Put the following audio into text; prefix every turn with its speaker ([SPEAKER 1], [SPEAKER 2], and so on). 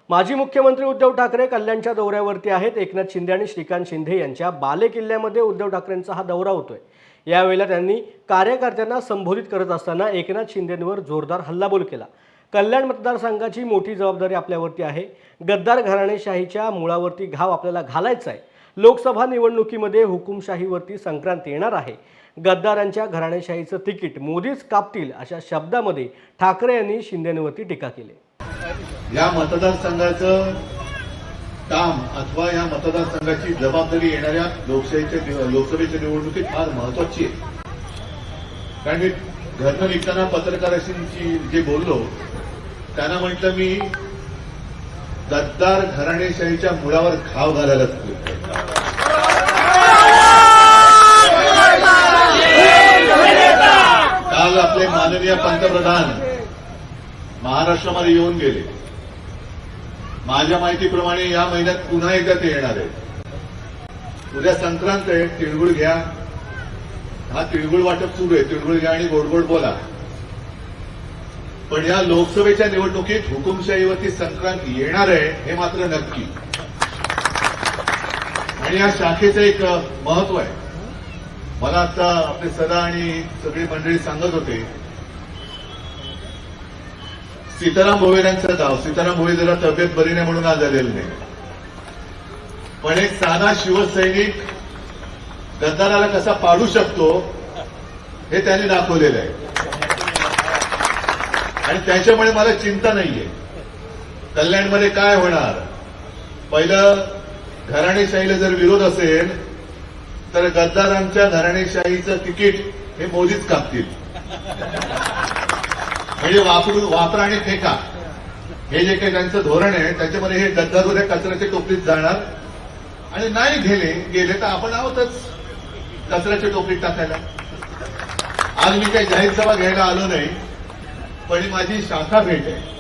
[SPEAKER 1] माजी मुख्यमंत्री उद्धव ठाकरे कल्याणच्या दौऱ्यावरती आहेत। एकनाथ शिंदे आणि श्रीकांत शिंदे यांच्या बालेकिल्ल्यामध्ये उद्धव ठाकरेंचा हा दौरा होतोय। यावेळेला त्यांनी कार्यकर्त्यांना संबोधित करत असताना एकनाथ शिंदेंवर जोरदार हल्लाबोल केला। कल्याण मतदारसंघाची मोठी जबाबदारी आपल्यावरती आहे। गद्दार घराणेशाहीच्या मुळावरती घाव आपल्याला घालायचा आहे। लोकसभा निवडणुकीमध्ये हुकुमशाहीवरती संक्रांत येणार आहे। गद्दारांच्या घराणेशाहीचं तिकीट मोदीच कापतील अशा शब्दामध्ये ठाकरे यांनी शिंदेंवरती टीका केली।
[SPEAKER 2] या मतदारसंघाचं काम अथवा या मतदारसंघाची जबाबदारी येणाऱ्या लोकसभेच्या निवडणुकीत फार महत्वाची आहे। कारण मी घरनं निघताना पत्रकारांशी जे बोललो त्यांना म्हटलं मी गद्दार घराणेशाहीच्या मुळावर घाव घालायला काल आपले माननीय पंतप्रधान महाराष्ट्रामध्ये येऊन गेले। माझ्या माहितीप्रमाणे या महिन्यात पुन्हा एकदा ते येणार आहेत। उद्या संक्रांत आहे, तिळगुळ घ्या। हा तिळगुळ वाटप सुरू आहे, तिळगुळ घ्या आणि गोड गोड बोला। पण या लोकसभेच्या निवडणुकीत हुकुमशाहीवरती संक्रांत येणार आहे हे मात्र नक्की। आणि या शाखेचं एक महत्व आहे। मला आता आपले सदा आणि सगळी मंडळी सांगत होते, सीताराम भोईरांचं गाव, सीताराम भोई जरा तब्येत बरी नाही म्हणून आज आलेलं नाही, पण एक साधा शिवसैनिक गद्दाराला कसा पाडू शकतो हे त्याने दाखवलेलं आहे। आणि त्याच्यामुळे मला चिंता नाहीये कल्याणमध्ये काय होणार। पहिलं, घराणेशाहीला जर विरोध असेल तर गद्दारांच्या घराणेशाहीचं तिकीट हे मोदीच कापतील। म्हणजे वापरा आणि फेका हे जे काही त्यांचं धोरण आहे त्याच्यामध्ये हे गद्दार उद्या कचऱ्याच्या टोपलीत जाणार। आणि नाही गेले तर आपण आहोतच कचऱ्याच्या टोपलीत टाकायला। आज मी काही जाहीर सभा घ्यायला आलो नाही, पण माझी शाखा भेट आहे।